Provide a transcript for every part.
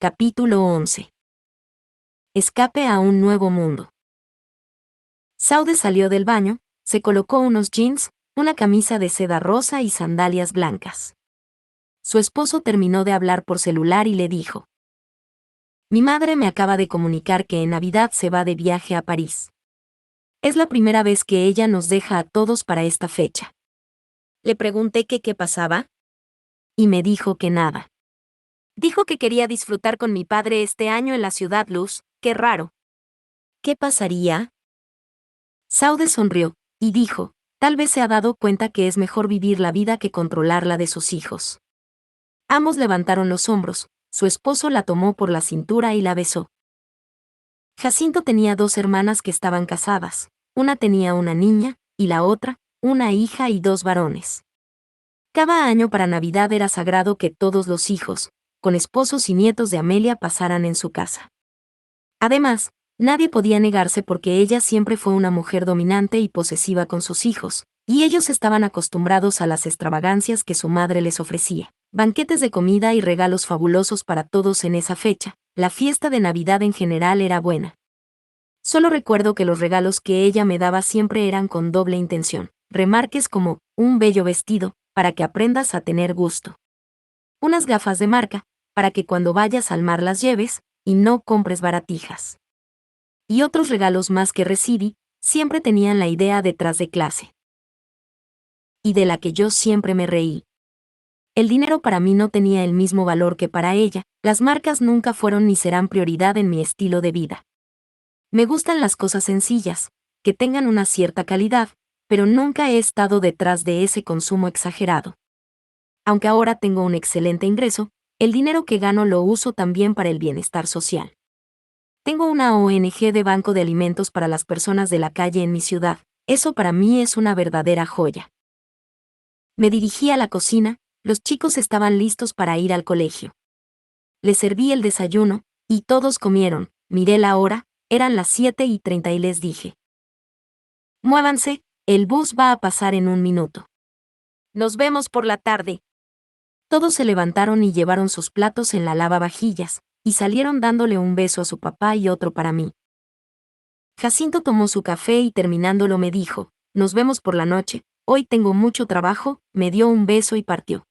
Capítulo 11. Escape a un nuevo mundo. Saude salió del baño, se colocó unos jeans, una camisa de seda rosa y sandalias blancas. Su esposo terminó de hablar por celular y le dijo: Mi madre me acaba de comunicar que en Navidad se va de viaje a París. Es la primera vez que ella nos deja a todos para esta fecha. Le pregunté que qué pasaba, y me dijo que nada. Dijo que quería disfrutar con mi padre este año en la ciudad Luz. Qué raro. ¿Qué pasaría? Saude sonrió, y dijo, tal vez se ha dado cuenta que es mejor vivir la vida que controlar la de sus hijos. Ambos levantaron los hombros, su esposo la tomó por la cintura y la besó. Jacinto tenía 2 hermanas que estaban casadas, una tenía una niña, y la otra, una hija y 2 varones. Cada año para Navidad era sagrado que todos los hijos, con esposos y nietos de Amelia pasaran en su casa. Además, nadie podía negarse porque ella siempre fue una mujer dominante y posesiva con sus hijos, y ellos estaban acostumbrados a las extravagancias que su madre les ofrecía. Banquetes de comida y regalos fabulosos para todos en esa fecha. La fiesta de Navidad en general era buena. Solo recuerdo que los regalos que ella me daba siempre eran con doble intención. Remarques como, un bello vestido, para que aprendas a tener gusto. Unas gafas de marca, para que cuando vayas al mar las lleves, y no compres baratijas. Y otros regalos más que recibí, siempre tenían la idea detrás de clase. Y de la que yo siempre me reí. El dinero para mí no tenía el mismo valor que para ella, las marcas nunca fueron ni serán prioridad en mi estilo de vida. Me gustan las cosas sencillas, que tengan una cierta calidad, pero nunca he estado detrás de ese consumo exagerado. Aunque ahora tengo un excelente ingreso, el dinero que gano lo uso también para el bienestar social. Tengo una ONG de banco de alimentos para las personas de la calle en mi ciudad, eso para mí es una verdadera joya. Me dirigí a la cocina, los chicos estaban listos para ir al colegio. Les serví el desayuno, y todos comieron, miré la hora, eran las 7:30 y les dije: Muévanse, el bus va a pasar en 1 minuto. Nos vemos por la tarde. Todos se levantaron y llevaron sus platos en la lavavajillas, y salieron dándole un beso a su papá y otro para mí. Jacinto tomó su café y terminándolo me dijo: Nos vemos por la noche, hoy tengo mucho trabajo, me dio un beso y partió.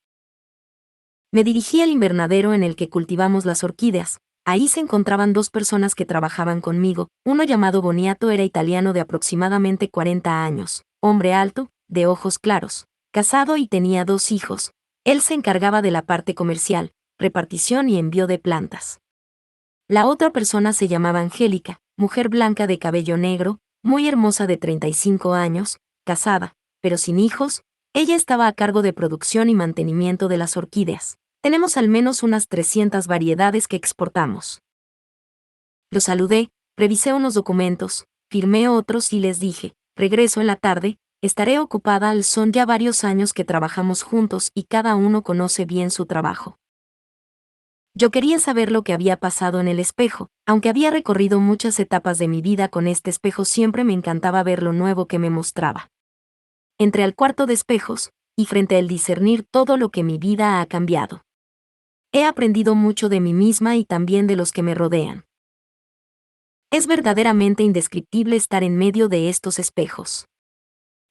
Me dirigí al invernadero en el que cultivamos las orquídeas. Ahí se encontraban 2 personas que trabajaban conmigo, uno llamado Boniato era italiano de aproximadamente 40 años, hombre alto, de ojos claros, casado y tenía 2 hijos. Él se encargaba de la parte comercial, repartición y envío de plantas. La otra persona se llamaba Angélica, mujer blanca de cabello negro, muy hermosa de 35 años, casada, pero sin hijos. Ella estaba a cargo de producción y mantenimiento de las orquídeas. Tenemos al menos unas 300 variedades que exportamos. Los saludé, revisé unos documentos, firmé otros y les dije: regreso en la tarde, estaré ocupada. Son ya varios años que trabajamos juntos y cada uno conoce bien su trabajo. Yo quería saber lo que había pasado en el espejo, aunque había recorrido muchas etapas de mi vida con este espejo siempre me encantaba ver lo nuevo que me mostraba. Entré al cuarto de espejos, y frente a él discernir todo lo que mi vida ha cambiado. He aprendido mucho de mí misma y también de los que me rodean. Es verdaderamente indescriptible estar en medio de estos espejos.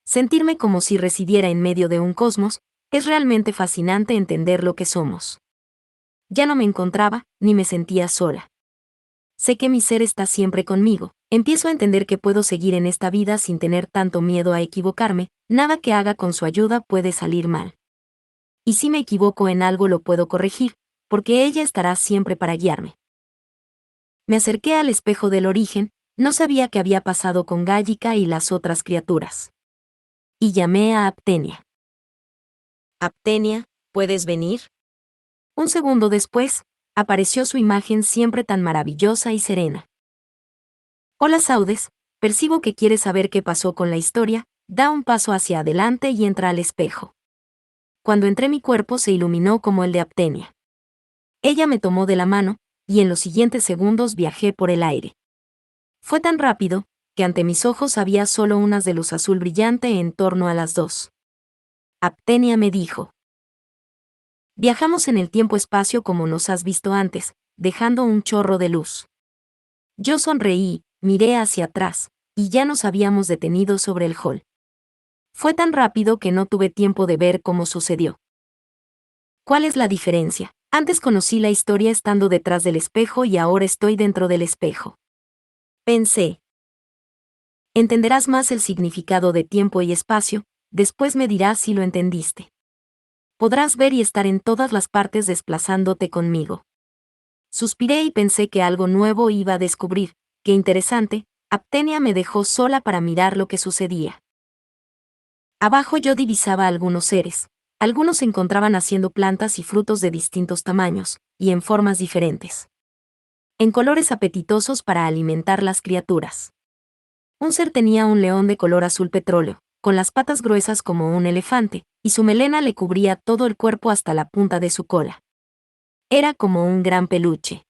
Sentirme como si residiera en medio de un cosmos, es realmente fascinante entender lo que somos. Ya no me encontraba, ni me sentía sola. Sé que mi ser está siempre conmigo, empiezo a entender que puedo seguir en esta vida sin tener tanto miedo a equivocarme, nada que haga con su ayuda puede salir mal. Y si me equivoco en algo lo puedo corregir, porque ella estará siempre para guiarme. Me acerqué al espejo del origen, no sabía qué había pasado con Gallica y las otras criaturas. Y llamé a Aptenia. Aptenia, ¿puedes venir? Un segundo después, apareció su imagen siempre tan maravillosa y serena. Hola Saudes, percibo que quieres saber qué pasó con la historia, da un paso hacia adelante y entra al espejo. Cuando entré mi cuerpo se iluminó como el de Aptenia. Ella me tomó de la mano, y en los siguientes segundos viajé por el aire. Fue tan rápido, que ante mis ojos había solo unas de luz azul brillante en torno a las 2. Aptenia me dijo: Viajamos en el tiempo-espacio como nos has visto antes, dejando un chorro de luz. Yo sonreí, miré hacia atrás, y ya nos habíamos detenido sobre el hall. Fue tan rápido que no tuve tiempo de ver cómo sucedió. ¿Cuál es la diferencia? Antes conocí la historia estando detrás del espejo y ahora estoy dentro del espejo. Pensé. Entenderás más el significado de tiempo y espacio, después me dirás si lo entendiste. Podrás ver y estar en todas las partes desplazándote conmigo. Suspiré y pensé que algo nuevo iba a descubrir. Qué interesante, Aptenia me dejó sola para mirar lo que sucedía. Abajo yo divisaba algunos seres. Algunos se encontraban haciendo plantas y frutos de distintos tamaños, y en formas diferentes. En colores apetitosos para alimentar las criaturas. Un ser tenía un león de color azul petróleo, con las patas gruesas como un elefante, y su melena le cubría todo el cuerpo hasta la punta de su cola. Era como un gran peluche.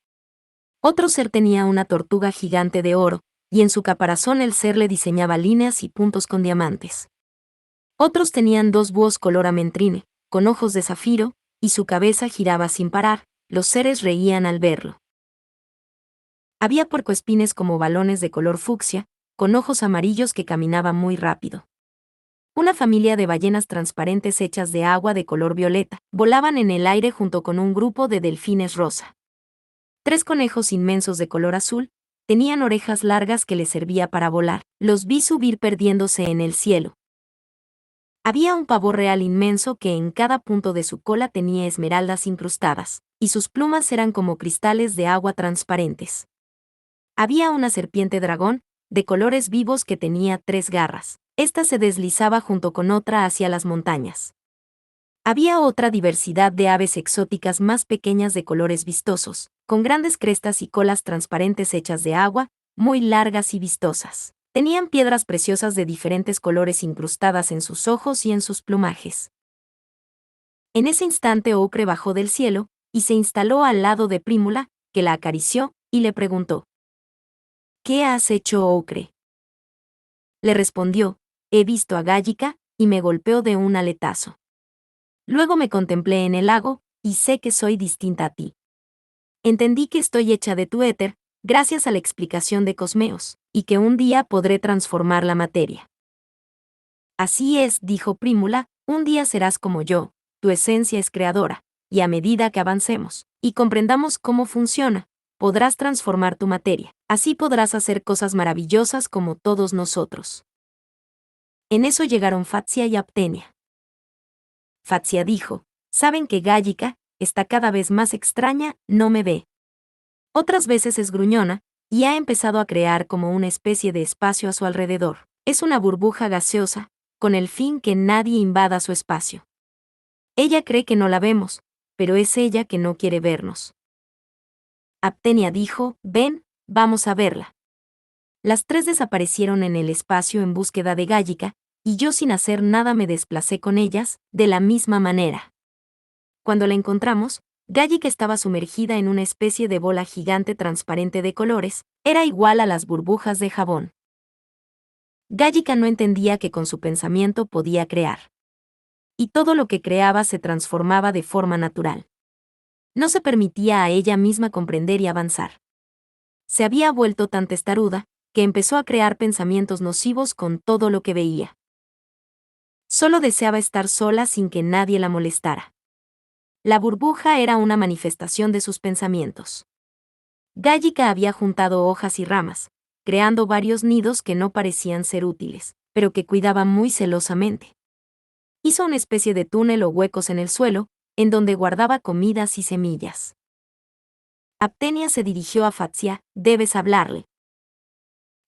Otro ser tenía una tortuga gigante de oro, y en su caparazón el ser le diseñaba líneas y puntos con diamantes. Otros tenían dos búhos color amentrine, con ojos de zafiro, y su cabeza giraba sin parar. Los seres reían al verlo. Había puercoespines como balones de color fucsia, con ojos amarillos que caminaban muy rápido. Una familia de ballenas transparentes hechas de agua de color violeta volaban en el aire junto con un grupo de delfines rosa. 3 conejos inmensos de color azul tenían orejas largas que les servía para volar. Los vi subir perdiéndose en el cielo. Había un pavo real inmenso que en cada punto de su cola tenía esmeraldas incrustadas, y sus plumas eran como cristales de agua transparentes. Había una serpiente dragón, de colores vivos que tenía 3 garras. Esta se deslizaba junto con otra hacia las montañas. Había otra diversidad de aves exóticas más pequeñas de colores vistosos, con grandes crestas y colas transparentes hechas de agua, muy largas y vistosas. Tenían piedras preciosas de diferentes colores incrustadas en sus ojos y en sus plumajes. En ese instante Ocre bajó del cielo, y se instaló al lado de Prímula, que la acarició, y le preguntó: ¿Qué has hecho, Ocre? Le respondió: he visto a Gállica, y me golpeó de un aletazo. Luego me contemplé en el lago, y sé que soy distinta a ti. Entendí que estoy hecha de tu éter, gracias a la explicación de Cosmeos, y que un día podré transformar la materia. Así es, dijo Prímula, un día serás como yo, tu esencia es creadora, y a medida que avancemos, y comprendamos cómo funciona, podrás transformar tu materia, así podrás hacer cosas maravillosas como todos nosotros. En eso llegaron Fatsia y Aptenia. Fatsia dijo: saben que Gállica está cada vez más extraña, no me ve. Otras veces es gruñona, y ha empezado a crear como una especie de espacio a su alrededor. Es una burbuja gaseosa, con el fin que nadie invada su espacio. Ella cree que no la vemos, pero es ella que no quiere vernos. Aptenia dijo: ven, vamos a verla. Las 3 desaparecieron en el espacio en búsqueda de Gállica, y yo sin hacer nada me desplacé con ellas, de la misma manera. Cuando la encontramos, Gállica estaba sumergida en una especie de bola gigante transparente de colores, era igual a las burbujas de jabón. Gállica no entendía que con su pensamiento podía crear. Y todo lo que creaba se transformaba de forma natural. No se permitía a ella misma comprender y avanzar. Se había vuelto tan testaruda, que empezó a crear pensamientos nocivos con todo lo que veía. Solo deseaba estar sola sin que nadie la molestara. La burbuja era una manifestación de sus pensamientos. Gállica había juntado hojas y ramas, creando varios nidos que no parecían ser útiles, pero que cuidaba muy celosamente. Hizo una especie de túnel o huecos en el suelo, en donde guardaba comidas y semillas. Aptenia se dirigió a Fatsia: debes hablarle.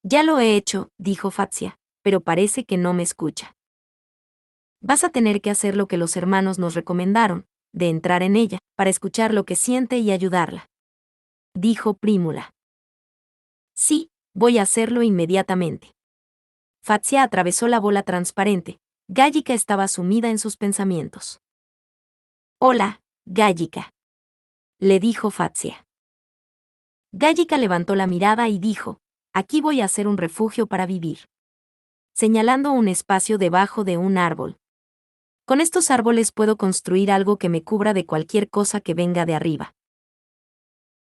Ya lo he hecho, dijo Fatsia, pero parece que no me escucha. Vas a tener que hacer lo que los hermanos nos recomendaron, de entrar en ella, para escuchar lo que siente y ayudarla. Dijo Prímula. Sí, voy a hacerlo inmediatamente. Fatsia atravesó la bola transparente. Gállica estaba sumida en sus pensamientos. Hola, Gállica, le dijo Fatsia. Gállica levantó la mirada y dijo: aquí voy a hacer un refugio para vivir. Señalando un espacio debajo de un árbol. Con estos árboles puedo construir algo que me cubra de cualquier cosa que venga de arriba.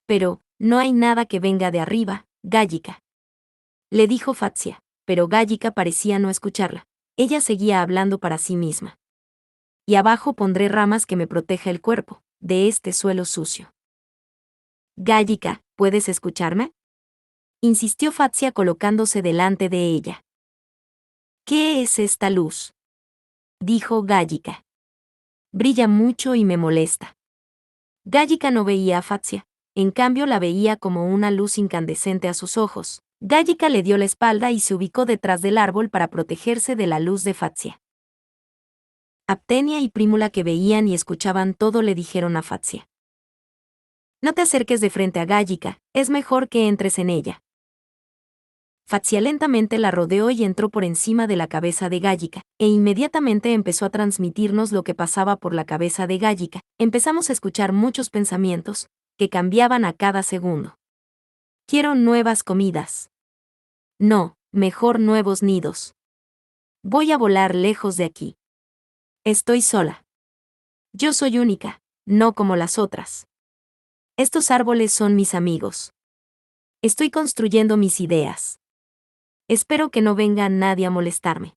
Pero, no hay nada que venga de arriba, Gállica. Le dijo Fatsia, pero Gállica parecía no escucharla. Ella seguía hablando para sí misma. Y abajo pondré ramas que me proteja el cuerpo, de este suelo sucio. Gállica, ¿puedes escucharme? Insistió Fatsia colocándose delante de ella. ¿Qué es esta luz? Dijo Gállica. Brilla mucho y me molesta. Gállica no veía a Fatsia, en cambio la veía como una luz incandescente a sus ojos. Gállica le dio la espalda y se ubicó detrás del árbol para protegerse de la luz de Fatsia. Aptenia y Prímula, que veían y escuchaban todo, le dijeron a Fatsia: no te acerques de frente a Gállica, es mejor que entres en ella. Fatsia lentamente la rodeó y entró por encima de la cabeza de Gállica, e inmediatamente empezó a transmitirnos lo que pasaba por la cabeza de Gállica. Empezamos a escuchar muchos pensamientos, que cambiaban a cada segundo. Quiero nuevas comidas. No, mejor nuevos nidos. Voy a volar lejos de aquí. Estoy sola. Yo soy única, no como las otras. Estos árboles son mis amigos. Estoy construyendo mis ideas. Espero que no venga nadie a molestarme.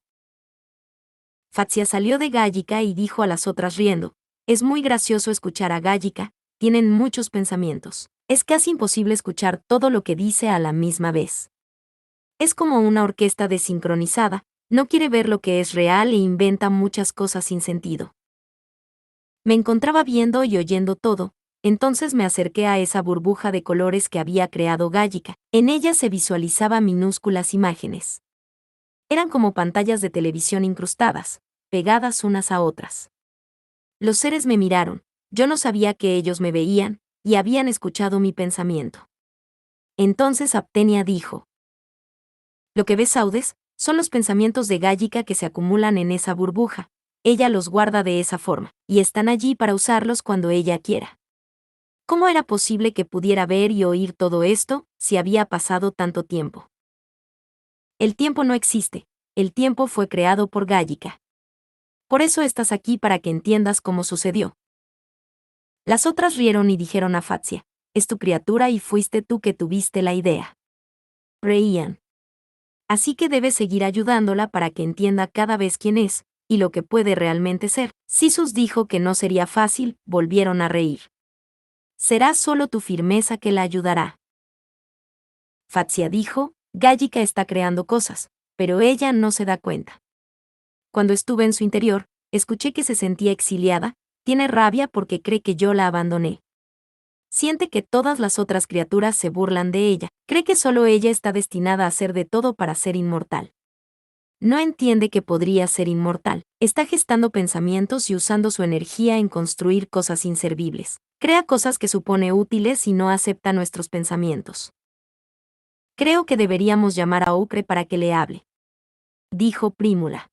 Fatsia salió de Gállica y dijo a las otras riendo: es muy gracioso escuchar a Gállica, tienen muchos pensamientos. Es casi imposible escuchar todo lo que dice a la misma vez. Es como una orquesta desincronizada, no quiere ver lo que es real e inventa muchas cosas sin sentido. Me encontraba viendo y oyendo todo, entonces me acerqué a esa burbuja de colores que había creado Gállica. En ella se visualizaban minúsculas imágenes. Eran como pantallas de televisión incrustadas, pegadas unas a otras. Los seres me miraron, yo no sabía que ellos me veían, y habían escuchado mi pensamiento. Entonces Aptenia dijo: lo que ves, Saudes, son los pensamientos de Gállica que se acumulan en esa burbuja. Ella los guarda de esa forma, y están allí para usarlos cuando ella quiera. ¿Cómo era posible que pudiera ver y oír todo esto, si había pasado tanto tiempo? El tiempo no existe, el tiempo fue creado por Gállica. Por eso estás aquí, para que entiendas cómo sucedió. Las otras rieron y dijeron a Fatsia: es tu criatura y fuiste tú que tuviste la idea. Reían. Así que debes seguir ayudándola para que entienda cada vez quién es, y lo que puede realmente ser. Sisus dijo que no sería fácil, volvieron a reír. Será solo tu firmeza que la ayudará. Fatsia dijo: Gállica está creando cosas, pero ella no se da cuenta. Cuando estuve en su interior, escuché que se sentía exiliada, tiene rabia porque cree que yo la abandoné. Siente que todas las otras criaturas se burlan de ella, cree que solo ella está destinada a hacer de todo para ser inmortal. No entiende que podría ser inmortal, está gestando pensamientos y usando su energía en construir cosas inservibles. Crea cosas que supone útiles y no acepta nuestros pensamientos. Creo que deberíamos llamar a Ocre para que le hable, dijo Prímula.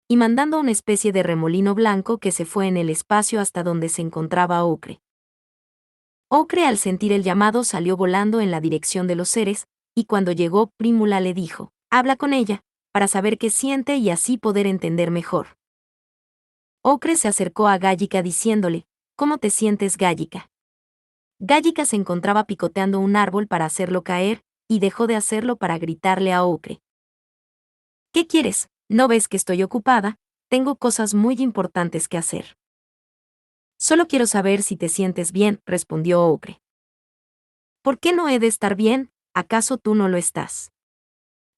Y mandando una especie de remolino blanco que se fue en el espacio hasta donde se encontraba Ocre. Ocre, al sentir el llamado, salió volando en la dirección de los seres, y cuando llegó, Prímula le dijo: habla con ella, para saber qué siente y así poder entender mejor. Ocre se acercó a Gállica diciéndole: ¿cómo te sientes, Gállica? Gállica se encontraba picoteando un árbol para hacerlo caer, y dejó de hacerlo para gritarle a Ocre: ¿qué quieres? ¿No ves que estoy ocupada? Tengo cosas muy importantes que hacer. Solo quiero saber si te sientes bien, respondió Ocre. ¿Por qué no he de estar bien? ¿Acaso tú no lo estás?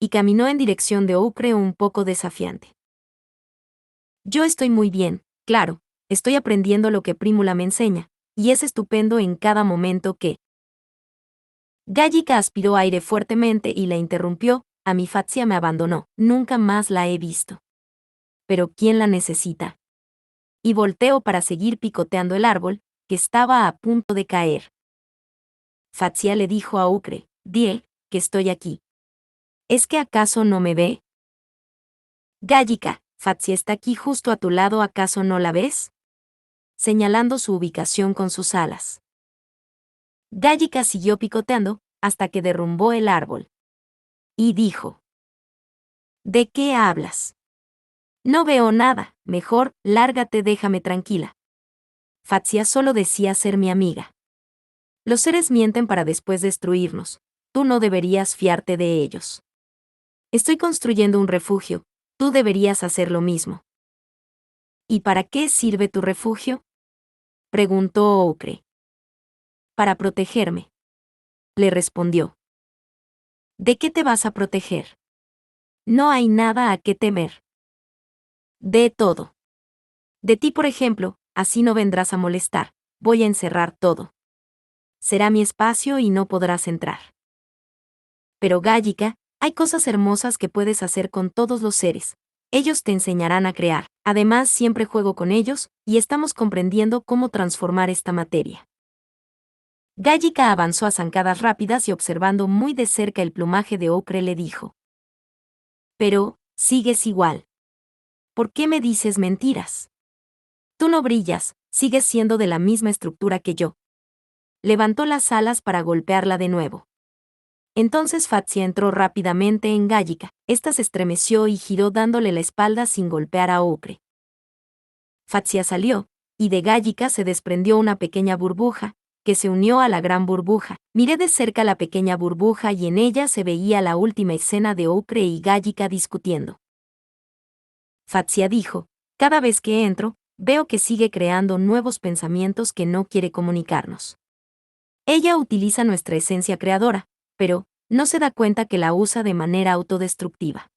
Y caminó en dirección de Ocre un poco desafiante. Yo estoy muy bien, claro, estoy aprendiendo lo que Prímula me enseña, y es estupendo en cada momento que... Gállica aspiró aire fuertemente y la interrumpió: a mi Fatsia me abandonó, nunca más la he visto. Pero ¿quién la necesita? Y volteó para seguir picoteando el árbol, que estaba a punto de caer. Fatsia le dijo a Ocre: di que estoy aquí. ¿Es que acaso no me ve? Gállica, Fatsia está aquí justo a tu lado, ¿acaso no la ves? Señalando su ubicación con sus alas. Gállica siguió picoteando, hasta que derrumbó el árbol. Y dijo: ¿de qué hablas? No veo nada, mejor, lárgate, déjame tranquila. Fatsia solo decía ser mi amiga. Los seres mienten para después destruirnos. Tú no deberías fiarte de ellos. Estoy construyendo un refugio. Tú deberías hacer lo mismo. ¿Y para qué sirve tu refugio?, preguntó Ocre. Para protegerme, le respondió. ¿De qué te vas a proteger? No hay nada a qué temer. De todo. De ti, por ejemplo, así no vendrás a molestar. Voy a encerrar todo. Será mi espacio y no podrás entrar. Pero Gállica, hay cosas hermosas que puedes hacer con todos los seres. Ellos te enseñarán a crear. Además, siempre juego con ellos, y estamos comprendiendo cómo transformar esta materia. Gállica avanzó a zancadas rápidas y observando muy de cerca el plumaje de Ocre le dijo. Pero, sigues igual. ¿Por qué me dices mentiras? Tú no brillas, sigues siendo de la misma estructura que yo. Levantó las alas para golpearla de nuevo. Entonces Fatsia entró rápidamente en Gállica. Esta se estremeció y giró dándole la espalda sin golpear a Ocre. Fatsia salió, y de Gállica se desprendió una pequeña burbuja, que se unió a la gran burbuja. Miré de cerca la pequeña burbuja y en ella se veía la última escena de Ocre y Gállica discutiendo. Fatsia dijo, cada vez que entro, veo que sigue creando nuevos pensamientos que no quiere comunicarnos. Ella utiliza nuestra esencia creadora, pero no se da cuenta que la usa de manera autodestructiva.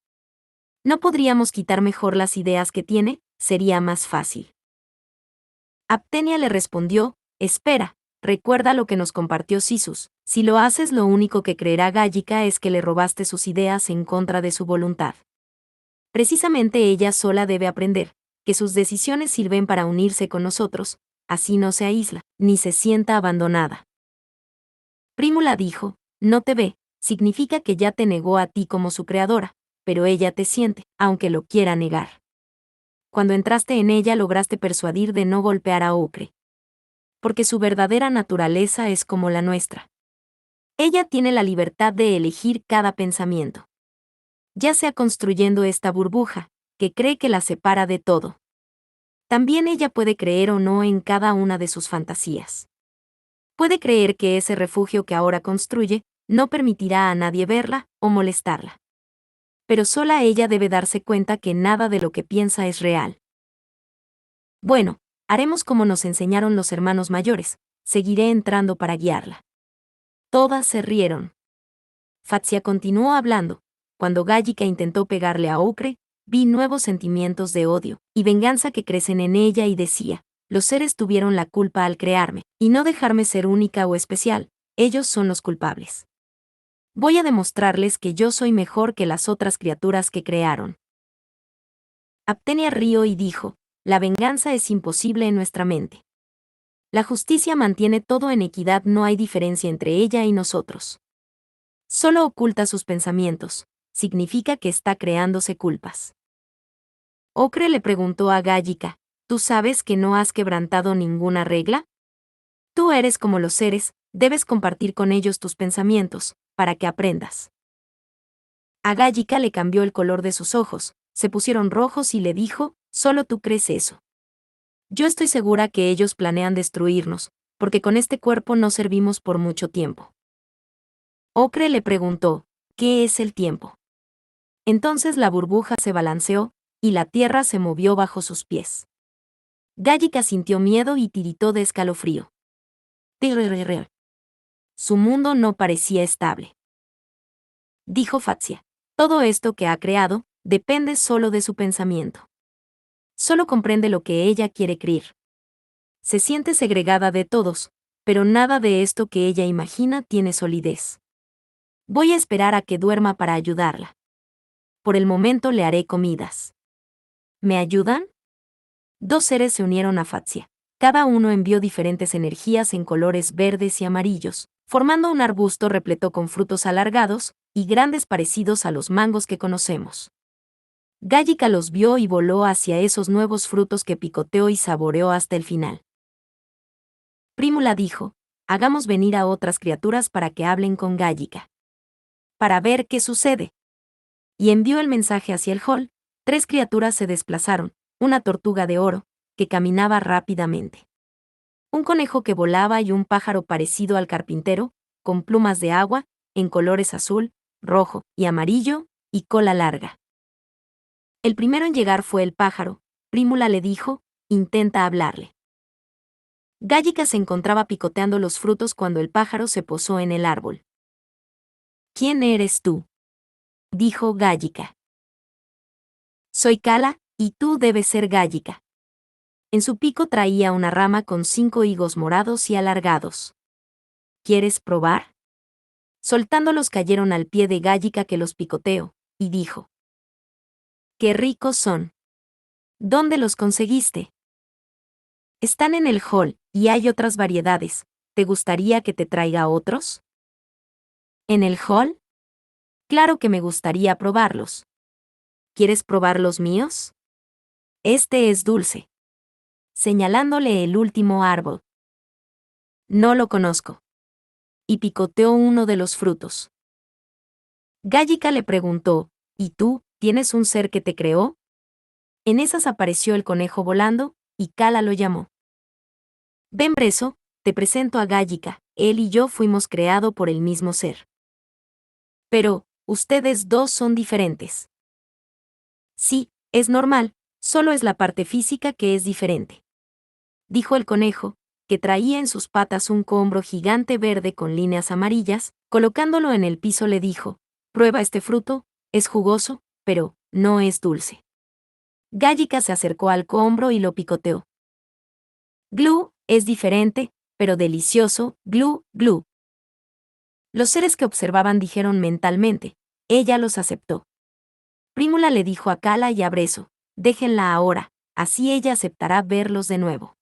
¿No podríamos quitar mejor las ideas que tiene? Sería más fácil. Aptenia le respondió, espera, recuerda lo que nos compartió Sisus, si lo haces lo único que creerá Gállica es que le robaste sus ideas en contra de su voluntad. Precisamente ella sola debe aprender, que sus decisiones sirven para unirse con nosotros, así no se aísla, ni se sienta abandonada. Prímula dijo, no te ve, significa que ya te negó a ti como su creadora, pero ella te siente, aunque lo quiera negar. Cuando entraste en ella lograste persuadir de no golpear a Ocre. Porque su verdadera naturaleza es como la nuestra. Ella tiene la libertad de elegir cada pensamiento. Ya sea construyendo esta burbuja, que cree que la separa de todo. También ella puede creer o no en cada una de sus fantasías. Puede creer que ese refugio que ahora construye no permitirá a nadie verla o molestarla. Pero sola ella debe darse cuenta que nada de lo que piensa es real. Bueno, haremos como nos enseñaron los hermanos mayores, seguiré entrando para guiarla. Todas se rieron. Fatsia continuó hablando. Cuando Gállica intentó pegarle a Ocre, vi nuevos sentimientos de odio y venganza que crecen en ella y decía, los seres tuvieron la culpa al crearme, y no dejarme ser única o especial, ellos son los culpables. Voy a demostrarles que yo soy mejor que las otras criaturas que crearon. Aptenia rió y dijo, la venganza es imposible en nuestra mente. La justicia mantiene todo en equidad, no hay diferencia entre ella y nosotros. Solo oculta sus pensamientos, significa que está creándose culpas. Ocre le preguntó a Gállica, ¿tú sabes que no has quebrantado ninguna regla? Tú eres como los seres, debes compartir con ellos tus pensamientos, para que aprendas. A Gállica le cambió el color de sus ojos, se pusieron rojos y le dijo, solo tú crees eso. Yo estoy segura que ellos planean destruirnos, porque con este cuerpo no servimos por mucho tiempo. Ocre le preguntó, ¿qué es el tiempo? Entonces la burbuja se balanceó, y la tierra se movió bajo sus pies. Gállica sintió miedo y tiritó de escalofrío. Su mundo no parecía estable. Dijo Fatsia, todo esto que ha creado, depende solo de su pensamiento. Solo comprende lo que ella quiere creer. Se siente segregada de todos, pero nada de esto que ella imagina tiene solidez. Voy a esperar a que duerma para ayudarla. Por el momento le haré comidas. ¿Me ayudan? Dos seres se unieron a Fatsia. Cada uno envió diferentes energías en colores verdes y amarillos, formando un arbusto repleto con frutos alargados y grandes parecidos a los mangos que conocemos. Gállica los vio y voló hacia esos nuevos frutos que picoteó y saboreó hasta el final. Prímula dijo, hagamos venir a otras criaturas para que hablen con Gállica. Para ver qué sucede. Y envió el mensaje hacia el hall. 3 criaturas se desplazaron, una tortuga de oro, que caminaba rápidamente. Un conejo que volaba y un pájaro parecido al carpintero, con plumas de agua, en colores azul, rojo y amarillo, y cola larga. El primero en llegar fue el pájaro. Prímula le dijo, intenta hablarle. Gállica se encontraba picoteando los frutos cuando el pájaro se posó en el árbol. ¿Quién eres tú?, dijo Gállica. Soy Cala, y tú debes ser Gállica. En su pico traía una rama con 5 higos morados y alargados. ¿Quieres probar? Soltándolos cayeron al pie de Gállica, que los picoteó, y dijo: ¡Qué ricos son! ¿Dónde los conseguiste? Están en el hall, y hay otras variedades. ¿Te gustaría que te traiga otros? ¿En el hall? Claro que me gustaría probarlos. ¿Quieres probar los míos? Este es dulce. Señalándole el último árbol. No lo conozco. Y picoteó uno de los frutos. Gállica le preguntó: ¿Y tú, tienes un ser que te creó? En esas apareció el conejo volando, y Cala lo llamó. Ven, Brezo, te presento a Gállica, él y yo fuimos creados por el mismo ser. Pero, ustedes dos son diferentes. Sí, es normal, solo es la parte física que es diferente. Dijo el conejo, que traía en sus patas un cohombro gigante verde con líneas amarillas. Colocándolo en el piso le dijo: prueba este fruto, es jugoso, pero no es dulce. Gállica se acercó al cohombro y lo picoteó. Glú, es diferente, pero delicioso, glú, glú. Los seres que observaban dijeron mentalmente: ella los aceptó. Prímula le dijo a Cala y a Brezo: déjenla ahora, así ella aceptará verlos de nuevo.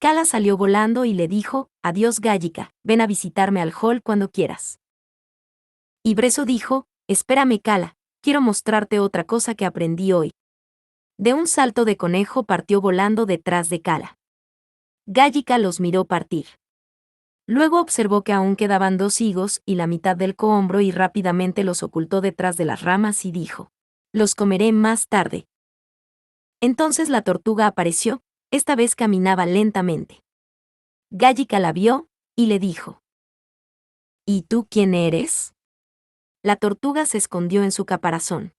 Cala salió volando y le dijo: adiós, Gállica, ven a visitarme al hall cuando quieras. Y Brezo dijo: espérame, Cala, quiero mostrarte otra cosa que aprendí hoy. De un salto de conejo partió volando detrás de Cala. Gállica los miró partir. Luego observó que aún quedaban 2 higos y la mitad del cohombro y rápidamente los ocultó detrás de las ramas y dijo: los comeré más tarde. Entonces la tortuga apareció, esta vez caminaba lentamente. Gállica la vio, y le dijo: ¿y tú quién eres? La tortuga se escondió en su caparazón.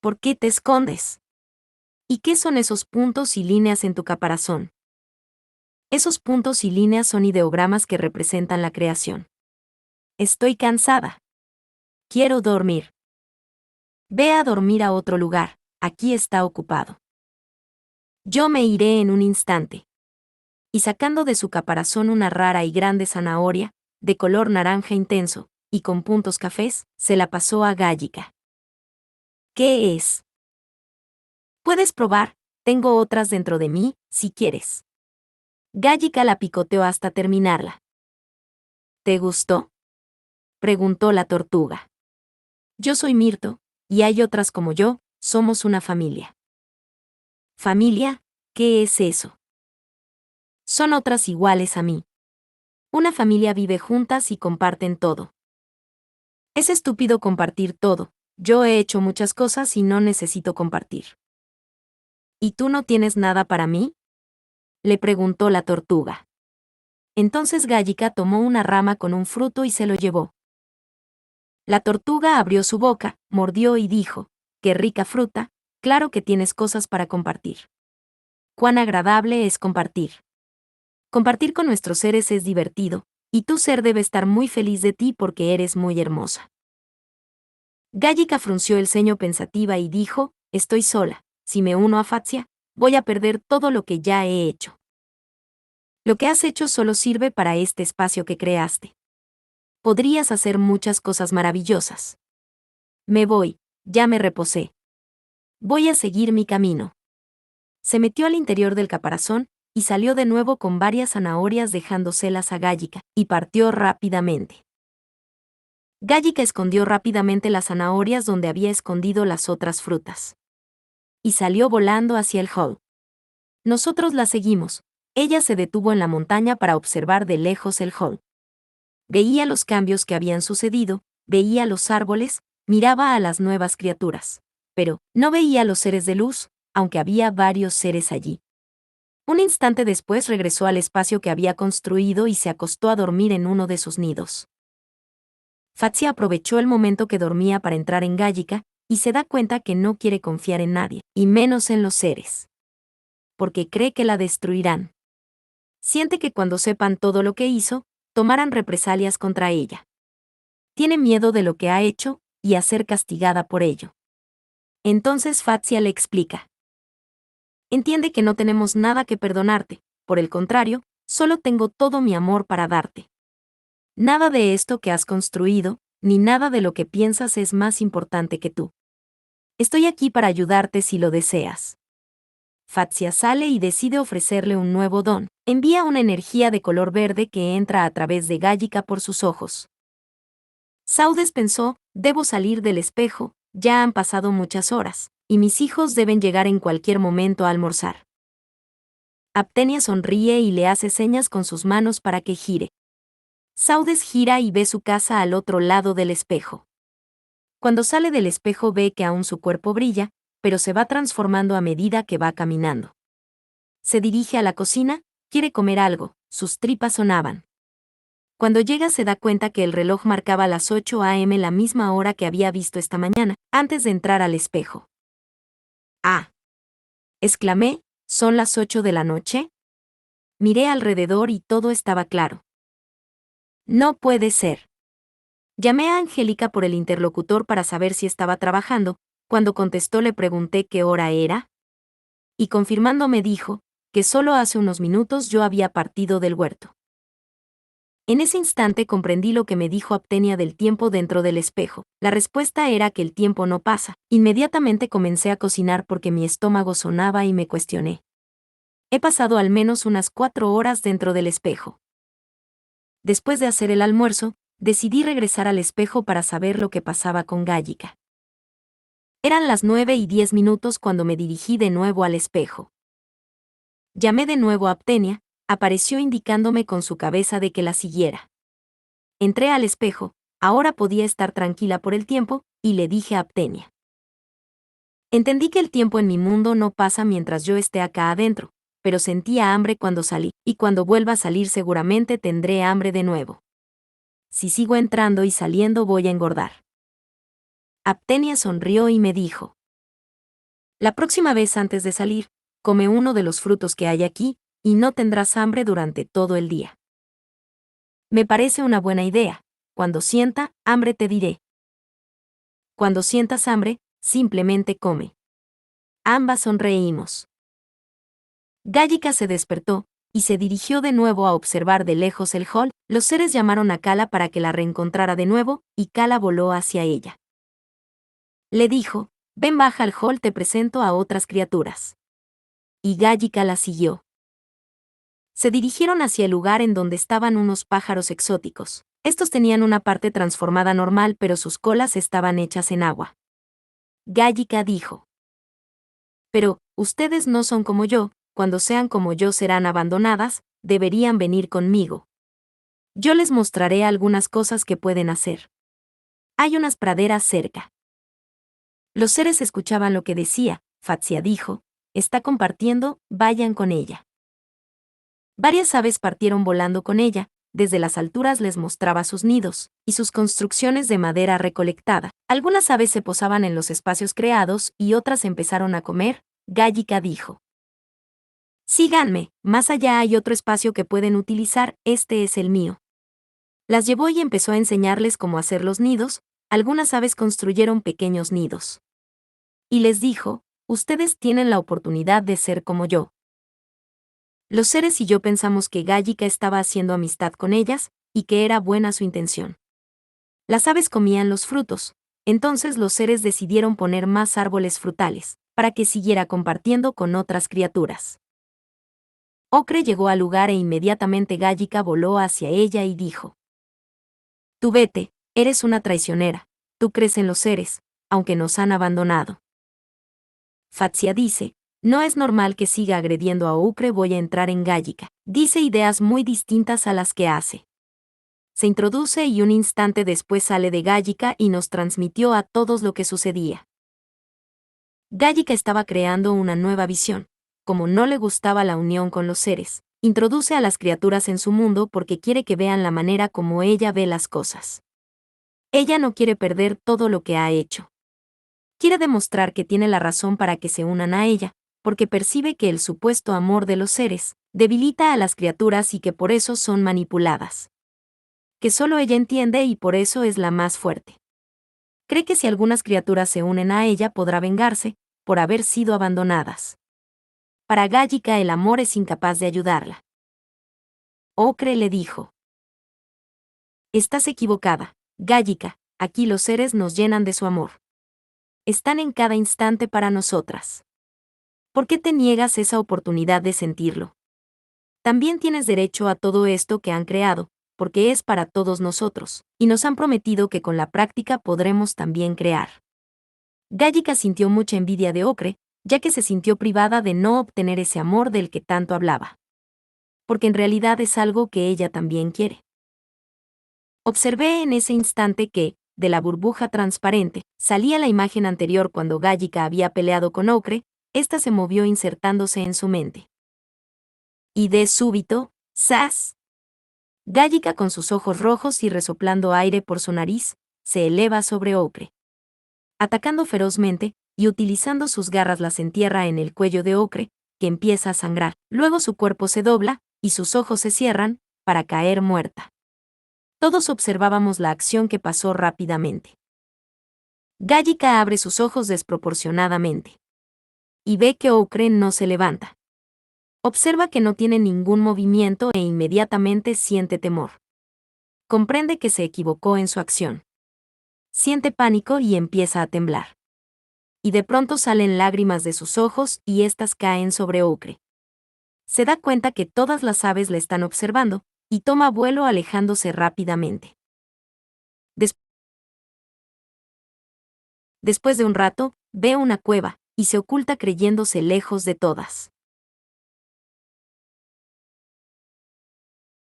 ¿Por qué te escondes? ¿Y qué son esos puntos y líneas en tu caparazón? Esos puntos y líneas son ideogramas que representan la creación. Estoy cansada. Quiero dormir. Ve a dormir a otro lugar, aquí está ocupado. Yo me iré en un instante. Y sacando de su caparazón una rara y grande zanahoria, de color naranja intenso, y con puntos cafés, se la pasó a Gállica. ¿Qué es? Puedes probar, tengo otras dentro de mí, si quieres. Gállica la picoteó hasta terminarla. ¿Te gustó?, preguntó la tortuga. Yo soy Mirto, y hay otras como yo, somos una familia. ¿Familia? ¿Qué es eso? Son otras iguales a mí. Una familia vive juntas y comparten todo. Es estúpido compartir todo. Yo he hecho muchas cosas y no necesito compartir. ¿Y tú no tienes nada para mí?, le preguntó la tortuga. Entonces Gállica tomó una rama con un fruto y se lo llevó. La tortuga abrió su boca, mordió y dijo: qué rica fruta, claro que tienes cosas para compartir. Cuán agradable es compartir. Compartir con nuestros seres es divertido, y tu ser debe estar muy feliz de ti porque eres muy hermosa. Gállica frunció el ceño pensativa y dijo: estoy sola, si me uno a Fatsia, voy a perder todo lo que ya he hecho. Lo que has hecho solo sirve para este espacio que creaste. Podrías hacer muchas cosas maravillosas. Me voy, ya me reposé. Voy a seguir mi camino. Se metió al interior del caparazón, y salió de nuevo con varias zanahorias dejándoselas a Gállica, y partió rápidamente. Gállica escondió rápidamente las zanahorias donde había escondido las otras frutas. Y salió volando hacia el hall. Nosotros la seguimos. Ella se detuvo en la montaña para observar de lejos el hall. Veía los cambios que habían sucedido, veía los árboles, miraba a las nuevas criaturas. Pero no veía los seres de luz, aunque había varios seres allí. Un instante después regresó al espacio que había construido y se acostó a dormir en uno de sus nidos. Fatsia aprovechó el momento que dormía para entrar en Gállica y se da cuenta que no quiere confiar en nadie, y menos en los seres. Porque cree que la destruirán. Siente que cuando sepan todo lo que hizo, tomarán represalias contra ella. Tiene miedo de lo que ha hecho y a ser castigada por ello. Entonces Fatsia le explica. Entiende que no tenemos nada que perdonarte, por el contrario, solo tengo todo mi amor para darte. Nada de esto que has construido, ni nada de lo que piensas es más importante que tú. Estoy aquí para ayudarte si lo deseas. Fatsia sale y decide ofrecerle un nuevo don. Envía una energía de color verde que entra a través de Gállica por sus ojos. Saudes pensó, debo salir del espejo, ya han pasado muchas horas, y mis hijos deben llegar en cualquier momento a almorzar. Aptenia sonríe y le hace señas con sus manos para que gire. Saudes gira y ve su casa al otro lado del espejo. Cuando sale del espejo ve que aún su cuerpo brilla, pero se va transformando a medida que va caminando. Se dirige a la cocina, quiere comer algo, sus tripas sonaban. Cuando llega se da cuenta que el reloj marcaba las 8 a.m. la misma hora que había visto esta mañana, antes de entrar al espejo. ¡Ah! Exclamé, ¿son las 8 de la noche? Miré alrededor y todo estaba claro. No puede ser. Llamé a Angélica por el interlocutor para saber si estaba trabajando. Cuando contestó le pregunté qué hora era. Y confirmando me dijo que solo hace unos minutos yo había partido del huerto. En ese instante comprendí lo que me dijo Aptenia del tiempo dentro del espejo. La respuesta era que el tiempo no pasa. Inmediatamente comencé a cocinar porque mi estómago sonaba y me cuestioné. He pasado al menos unas 4 horas dentro del espejo. Después de hacer el almuerzo, decidí regresar al espejo para saber lo que pasaba con Gállica. Eran las 9:10 cuando me dirigí de nuevo al espejo. Llamé de nuevo a Aptenia, apareció indicándome con su cabeza de que la siguiera. Entré al espejo, ahora podía estar tranquila por el tiempo, y le dije a Aptenia. Entendí que el tiempo en mi mundo no pasa mientras yo esté acá adentro, pero sentía hambre cuando salí, y cuando vuelva a salir seguramente tendré hambre de nuevo. Si sigo entrando y saliendo voy a engordar. Aptenia sonrió y me dijo. La próxima vez antes de salir, come uno de los frutos que hay aquí, y no tendrás hambre durante todo el día. Me parece una buena idea. Cuando sienta hambre te diré. Cuando sientas hambre, simplemente come. Ambas sonreímos. Gállica se despertó, y se dirigió de nuevo a observar de lejos el hall. Los seres llamaron a Kala para que la reencontrara de nuevo, y Kala voló hacia ella. Le dijo, ven baja al hall, te presento a otras criaturas. Y Gállica la siguió. Se dirigieron hacia el lugar en donde estaban unos pájaros exóticos. Estos tenían una parte transformada normal, pero sus colas estaban hechas en agua. Gállica dijo. Pero, ustedes no son como yo, cuando sean como yo serán abandonadas, deberían venir conmigo. Yo les mostraré algunas cosas que pueden hacer. Hay unas praderas cerca. Los seres escuchaban lo que decía. Fatsia dijo, está compartiendo, vayan con ella. Varias aves partieron volando con ella, desde las alturas les mostraba sus nidos, y sus construcciones de madera recolectada. Algunas aves se posaban en los espacios creados y otras empezaron a comer. Gállica dijo. Síganme, más allá hay otro espacio que pueden utilizar, este es el mío. Las llevó y empezó a enseñarles cómo hacer los nidos. Algunas aves construyeron pequeños nidos. Y les dijo, ustedes tienen la oportunidad de ser como yo. Los seres y yo pensamos que Gállica estaba haciendo amistad con ellas, y que era buena su intención. Las aves comían los frutos, entonces los seres decidieron poner más árboles frutales, para que siguiera compartiendo con otras criaturas. Ocre llegó al lugar e inmediatamente Gállica voló hacia ella y dijo. Tú vete, eres una traicionera, tú crees en los seres, aunque nos han abandonado. Fatsia dice, no es normal que siga agrediendo a Ocre, voy a entrar en Gállica. Dice ideas muy distintas a las que hace. Se introduce y un instante después sale de Gállica y nos transmitió a todos lo que sucedía. Gállica estaba creando una nueva visión. como no le gustaba la unión con los seres, introduce a las criaturas en su mundo porque quiere que vean la manera como ella ve las cosas. Ella no quiere perder todo lo que ha hecho. Quiere demostrar que tiene la razón para que se unan a ella, porque percibe que el supuesto amor de los seres debilita a las criaturas y que por eso son manipuladas. Que solo ella entiende y por eso es la más fuerte. Cree que si algunas criaturas se unen a ella podrá vengarse por haber sido abandonadas. Para Gallika el amor es incapaz de ayudarla. Ocre le dijo: estás equivocada, Gallika, aquí los seres nos llenan de su amor. Están en cada instante para nosotras. ¿Por qué te niegas esa oportunidad de sentirlo? También tienes derecho a todo esto que han creado, porque es para todos nosotros, y nos han prometido que con la práctica podremos también crear. Gallika sintió mucha envidia de Ocre, ya que se sintió privada de no obtener ese amor del que tanto hablaba. Porque en realidad es algo que ella también quiere. Observé en ese instante que, de la burbuja transparente, salía la imagen anterior cuando Gallika había peleado con Ocre, ésta se movió insertándose en su mente. Y de súbito, ¡zas! Gallika con sus ojos rojos y resoplando aire por su nariz, se eleva sobre Ocre. Atacando ferozmente, y utilizando sus garras las entierra en el cuello de Ocre, que empieza a sangrar. Luego su cuerpo se dobla, y sus ojos se cierran, para caer muerta. Todos observábamos la acción que pasó rápidamente. Gallika abre sus ojos desproporcionadamente. Y ve que Ocre no se levanta. Observa que no tiene ningún movimiento e inmediatamente siente temor. Comprende que se equivocó en su acción. Siente pánico y empieza a temblar. Y de pronto salen lágrimas de sus ojos y éstas caen sobre Ocre. Se da cuenta que todas las aves le están observando, y toma vuelo alejándose rápidamente. Después de un rato, ve una cueva, y se oculta creyéndose lejos de todas.